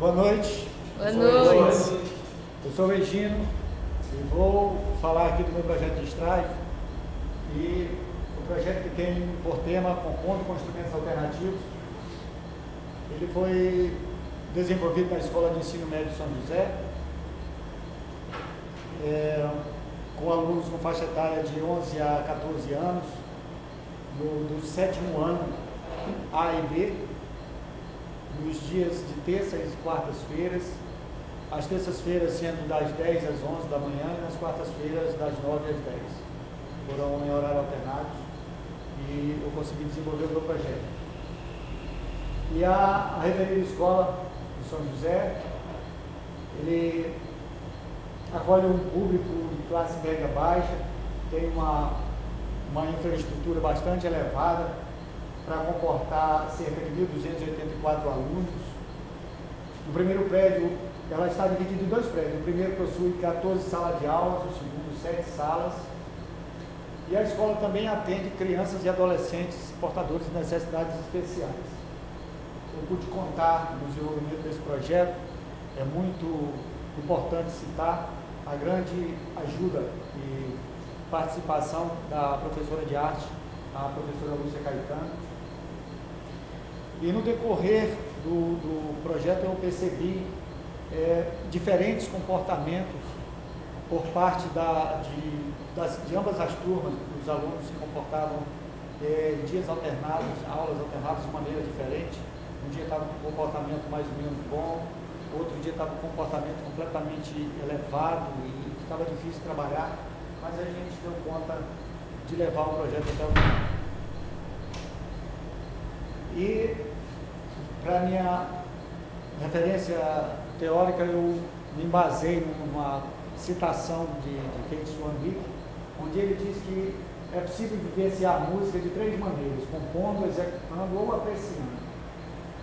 Boa noite. Boa noite. Eu sou o Regino e vou falar aqui do meu projeto de Strive. E o projeto que tem por tema Compondo com Instrumentos Alternativos. Ele foi desenvolvido na Escola de Ensino Médio São José, com alunos com faixa etária de 11 a 14 anos, do 7º ano A e B, nos dias de terça e quartas-feiras, as terças-feiras sendo das 10 às 11 da manhã e nas quartas-feiras das 9 às 10. Foram em horário alternados e eu consegui desenvolver o meu projeto. E a referida escola de São José, ele acolhe um público de classe média baixa, tem uma infraestrutura bastante elevada para comportar cerca de 1.284 alunos. O primeiro prédio, ela está dividida em dois prédios. O primeiro possui 14 salas de aulas, o segundo 7 salas. E a escola também atende crianças e adolescentes portadores de necessidades especiais. Eu pude contar no desenvolvimento desse projeto, é muito importante citar a grande ajuda e participação da professora de arte, a professora Lúcia Caetano. E no decorrer do projeto eu percebi diferentes comportamentos por parte de ambas as turmas. Os alunos se comportavam em dias alternados, aulas alternadas de maneira diferente. Um dia estava com um comportamento mais ou menos bom, outro dia estava com um comportamento completamente elevado e ficava difícil trabalhar, mas a gente deu conta de levar o projeto até o final. E para minha referência teórica, eu me embasei numa citação de Kate Swanwick, onde ele diz que é possível vivenciar a música de 3 maneiras: compondo, executando ou apreciando.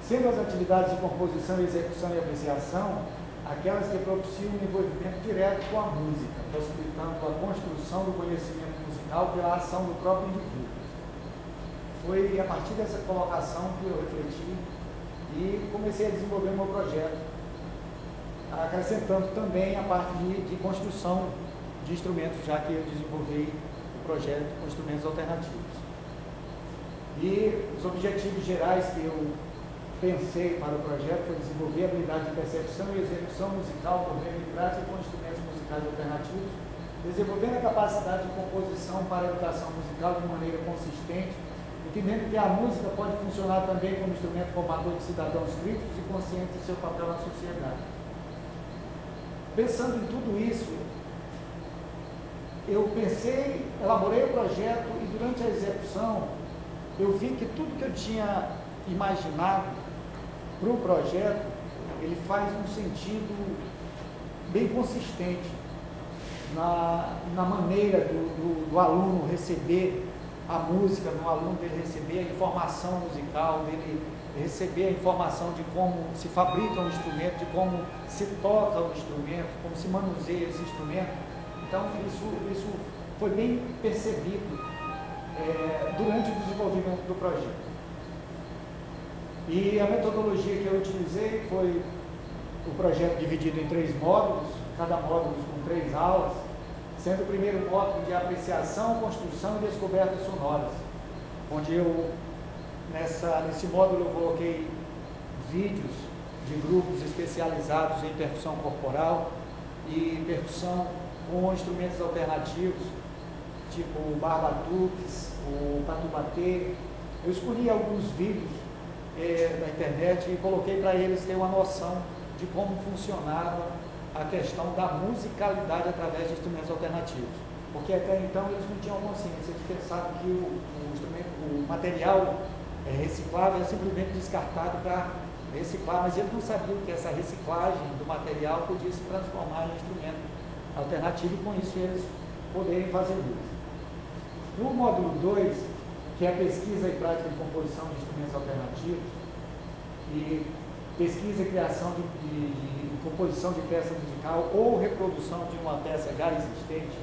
Sendo as atividades de composição, execução e apreciação aquelas que propiciam um envolvimento direto com a música, possibilitando a construção do conhecimento musical pela ação do próprio indivíduo. Foi a partir dessa colocação que eu refleti e comecei a desenvolver o meu projeto, acrescentando também a parte de construção de instrumentos, já que eu desenvolvi o projeto com instrumentos alternativos. E os objetivos gerais que eu pensei para o projeto foi desenvolver a habilidade de percepção e execução musical por meio de prática com instrumentos musicais alternativos, desenvolvendo a capacidade de composição para a educação musical de maneira consistente, entendendo que a música pode funcionar também como instrumento formador de cidadãos críticos e conscientes de seu papel na sociedade. Pensando em tudo isso, eu elaborei o projeto e durante a execução eu vi que tudo que eu tinha imaginado para o projeto, ele faz um sentido bem consistente na maneira do aluno receber a música, no aluno dele receber a informação musical, dele receber a informação de como se fabrica um instrumento, de como se toca o instrumento, como se manuseia esse instrumento. Então isso foi bem percebido durante o desenvolvimento do projeto. E a metodologia que eu utilizei foi o projeto dividido em 3 módulos, cada módulo com 3 aulas, sendo o primeiro módulo de apreciação, construção e descobertas sonoras, onde eu, nesse módulo, eu coloquei vídeos de grupos especializados em percussão corporal e percussão com instrumentos alternativos, tipo o barbatuques, o batubatê. Eu escolhi alguns vídeos na internet e coloquei para eles terem uma noção de como funcionava a questão da musicalidade através de instrumentos alternativos, porque até então eles não tinham consciência, eles pensavam que o material reciclável é simplesmente descartado para reciclar, mas eles não sabiam que essa reciclagem do material podia se transformar em instrumento alternativo e com isso eles poderem fazer música. No módulo 2, que é a pesquisa e prática de composição de instrumentos alternativos e pesquisa e criação de composição de peça musical ou reprodução de uma peça já existente,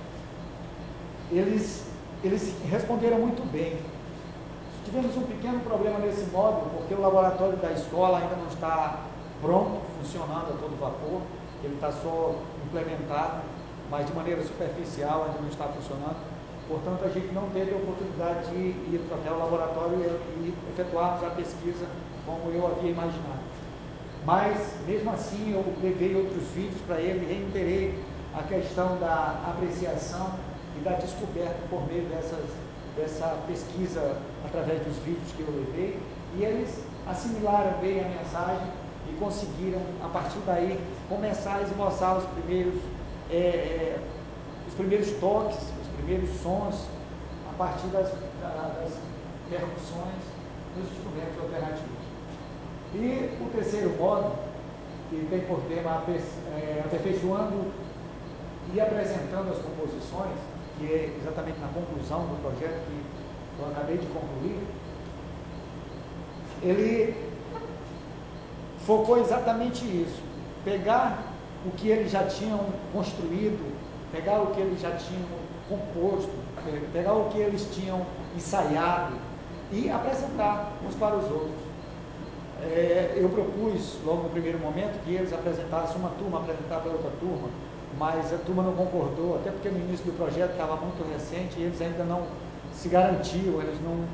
eles responderam muito bem. Tivemos um pequeno problema nesse módulo, porque o laboratório da escola ainda não está pronto, funcionando a todo vapor, ele está só implementado, mas de maneira superficial, ainda não está funcionando. Portanto, a gente não teve a oportunidade de ir até o laboratório e efetuarmos a pesquisa como eu havia imaginado. Mas, mesmo assim, eu levei outros vídeos para ele, reiterei a questão da apreciação e da descoberta por meio dessa pesquisa através dos vídeos que eu levei, e eles assimilaram bem a mensagem e conseguiram, a partir daí, começar a esboçar os primeiros toques, os primeiros sons, a partir das percussões dos instrumentos alternativos. E o terceiro módulo, que tem por tema aperfeiçoando e apresentando as composições, que é exatamente na conclusão do projeto que eu acabei de concluir, ele focou exatamente isso, pegar o que eles já tinham construído, pegar o que eles já tinham composto, pegar o que eles tinham ensaiado e apresentar uns para os outros. Eu propus, logo no primeiro momento, que eles apresentassem uma turma, apresentava outra turma, mas a turma não concordou, até porque no início do projeto estava muito recente e eles ainda não se garantiam, eles não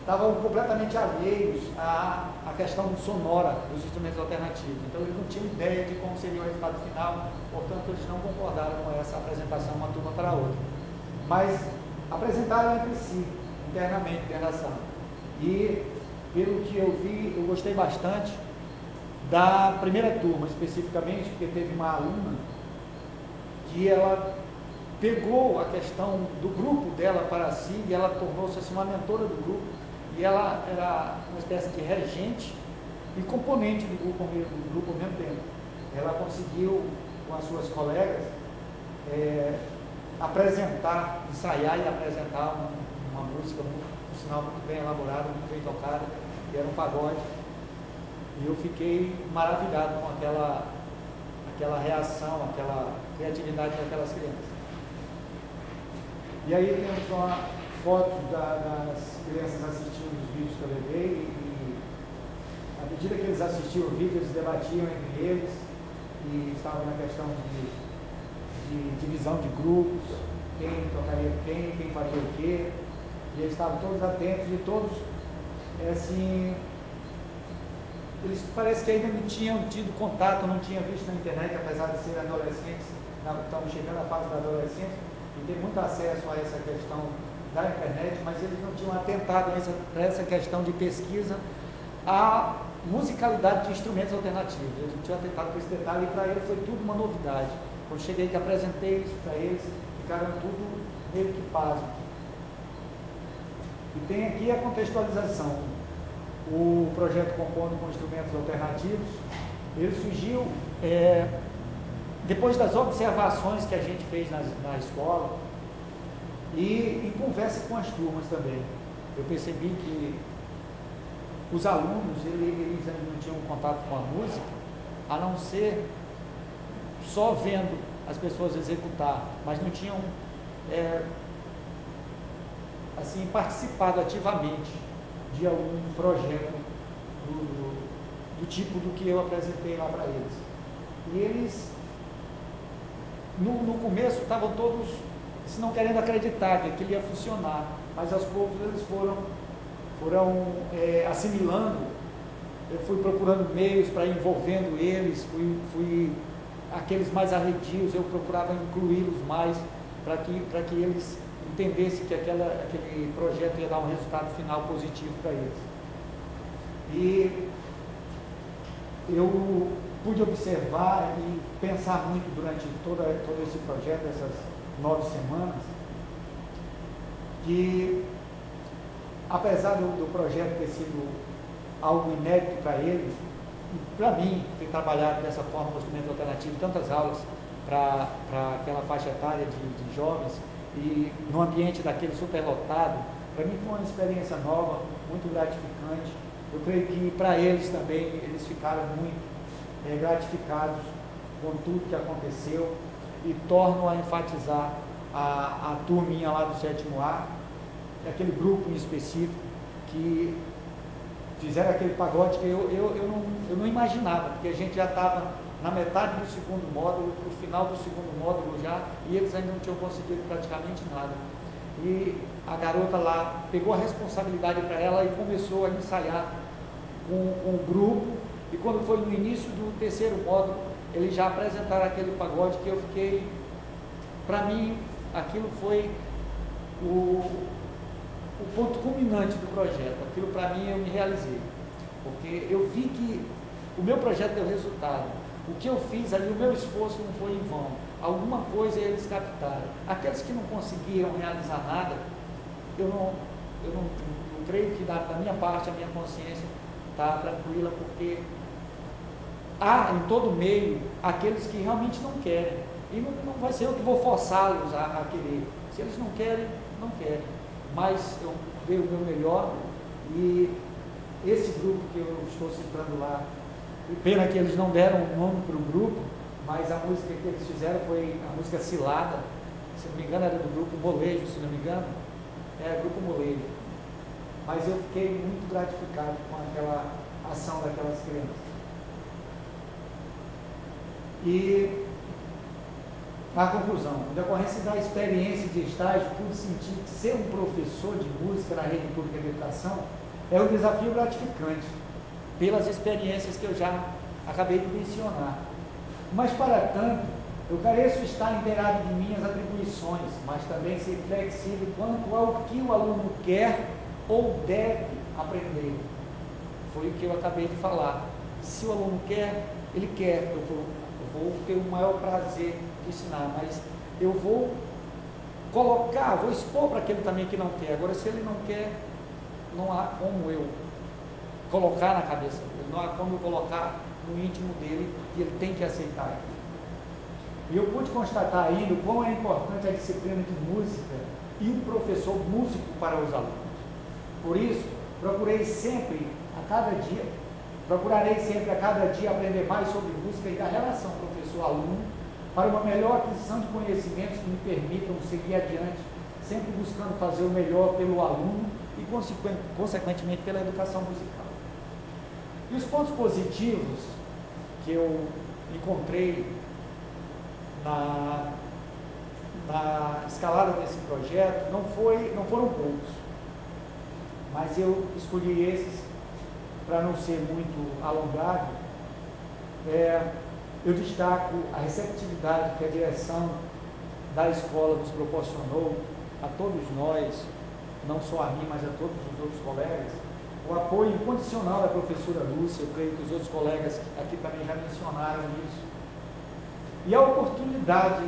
estavam completamente alheios à questão sonora dos instrumentos alternativos. Então eles não tinham ideia de como seria o resultado final, portanto eles não concordaram com essa apresentação uma turma para a outra. Mas apresentaram entre si, internamente, dentro da sala. E pelo que eu vi, eu gostei bastante da primeira turma, especificamente, porque teve uma aluna que ela pegou a questão do grupo dela para si e ela tornou-se assim, uma mentora do grupo, e ela era uma espécie de regente e componente do grupo ao mesmo tempo. Ela conseguiu, com as suas colegas, ensaiar e apresentar uma música, por sinal, muito bem elaborada, muito bem tocada, que era um pagode, e eu fiquei maravilhado com aquela reação, aquela criatividade daquelas crianças. E aí temos uma foto das crianças assistindo os vídeos que eu levei, e à medida que eles assistiam o vídeo, eles debatiam entre eles, e estavam na questão de divisão de grupos, quem tocaria quem faria o quê, e eles estavam todos atentos e todos, assim, eles parece que ainda não tinham tido contato, não tinham visto na internet, apesar de serem adolescentes, estamos chegando à fase da adolescência, e tem muito acesso a essa questão da internet, mas eles não tinham atentado para essa questão de pesquisa, a musicalidade de instrumentos alternativos, eles não tinham atentado para esse detalhe, e para eles foi tudo uma novidade. Quando cheguei que apresentei isso para eles, ficaram tudo meio que pasmos. E tem aqui a contextualização. O projeto Compondo com Instrumentos Alternativos, ele surgiu depois das observações que a gente fez na escola e em conversa com as turmas também. Eu percebi que os alunos, eles ainda não tinham contato com a música, a não ser só vendo as pessoas executar, mas não tinham assim, participado ativamente de algum projeto do tipo do que eu apresentei lá para eles. E eles, no começo, estavam todos, se não querendo acreditar que aquilo ia funcionar, mas aos poucos eles foram assimilando. Eu fui procurando meios para ir envolvendo eles, fui aqueles mais arredios, eu procurava incluí-los mais para que eles entendessem que aquele projeto ia dar um resultado final positivo para eles. E eu pude observar e pensar muito durante todo esse projeto, essas 9 semanas, que apesar do projeto ter sido algo inédito para eles, e para mim, ter trabalhado dessa forma com instrumento alternativo, tantas aulas para aquela faixa etária de jovens, e no ambiente daquele superlotado, para mim foi uma experiência nova, muito gratificante. Eu creio que para eles também, eles ficaram muito gratificados com tudo que aconteceu, e torno a enfatizar a turminha lá do 7º A, aquele grupo em específico, que fizeram aquele pagode que eu não imaginava, porque a gente já estava na metade do segundo módulo, para o final do segundo módulo já, e eles ainda não tinham conseguido praticamente nada. E a garota lá pegou a responsabilidade para ela e começou a ensaiar com o grupo, e quando foi no início do terceiro módulo, eles já apresentaram aquele pagode que eu fiquei, para mim, aquilo foi o ponto culminante do projeto. Aquilo para mim eu me realizei, porque eu vi que o meu projeto deu resultado. O que eu fiz ali, o meu esforço não foi em vão. Alguma coisa eles captaram. Aqueles que não conseguiram realizar nada, eu creio que da minha parte, a minha consciência está tranquila, porque há em todo meio aqueles que realmente não querem. E não vai ser eu que vou forçá-los a querer. Se eles não querem, não querem. Mas eu dei o meu melhor, e esse grupo que eu estou citando lá, pena que eles não deram um nome para o grupo, mas a música que eles fizeram foi a música Cilada, se não me engano era do grupo Molejo, se não me engano, grupo Molejo. Mas eu fiquei muito gratificado com aquela ação daquelas crianças. E a conclusão, em decorrência da experiência de estágio, pude sentir que ser um professor de música na rede pública de educação é um desafio gratificante, pelas experiências que eu já acabei de mencionar. Mas, para tanto, eu careço estar inteirado de minhas atribuições, mas também ser flexível quanto ao que o aluno quer ou deve aprender. Foi o que eu acabei de falar. Se o aluno quer, ele quer, eu vou ter o maior prazer de ensinar, mas eu vou colocar, vou expor para aquele também que não quer. Agora, se ele não quer, não há como eu colocar na cabeça dele, não há como eu colocar no íntimo dele, e ele tem que aceitar aquilo. E eu pude constatar ainda quão é importante a disciplina de música e um professor músico para os alunos. Por isso, procurarei sempre a cada dia aprender mais sobre música e da relação professor-aluno, para uma melhor aquisição de conhecimentos que me permitam seguir adiante, sempre buscando fazer o melhor pelo aluno e, consequentemente, pela educação musical. E os pontos positivos que eu encontrei na escalada desse projeto não foram poucos, mas eu escolhi esses para não ser muito alongado. Eu destaco a receptividade que a direção da escola nos proporcionou a todos nós, não só a mim, mas a todos os outros colegas, o apoio incondicional da professora Lúcia. Eu creio que os outros colegas aqui também já mencionaram isso, e a oportunidade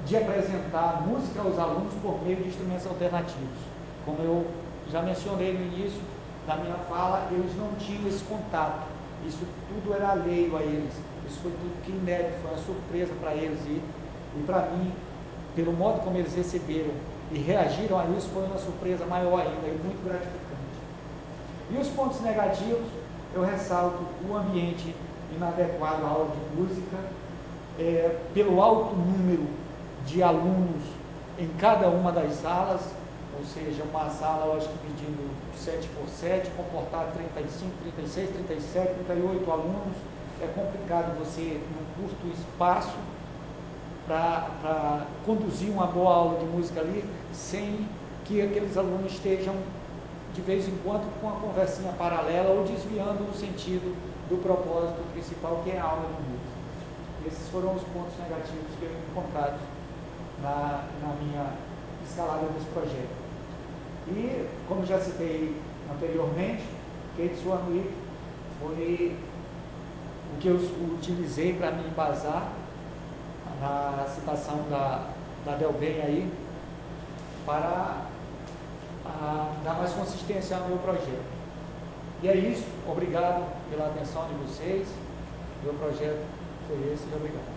de apresentar música aos alunos por meio de instrumentos alternativos. Como eu já mencionei no início da minha fala, eles não tinham esse contato, isso tudo era alheio a eles, isso foi tudo que inédito, foi uma surpresa para eles, e para mim, pelo modo como eles receberam e reagiram a isso, foi uma surpresa maior ainda e muito gratificante. E os pontos negativos, eu ressalto o ambiente inadequado à aula de música, pelo alto número de alunos em cada uma das salas, ou seja, uma sala, eu acho que pedindo 7x7, comportar 35, 36, 37, 38 alunos, é complicado você, num curto espaço, para conduzir uma boa aula de música ali, sem que aqueles alunos estejam, de vez em quando, com uma conversinha paralela ou desviando do sentido do propósito principal, que é a aula de música. Esses foram os pontos negativos que eu encontrei na minha escalada desse projeto. E, como já citei anteriormente, Kate Swanwick foi o que eu utilizei para me embasar na citação da Delben aí, para dar mais consistência ao meu projeto. E é isso, obrigado pela atenção de vocês. Meu projeto foi esse, e obrigado.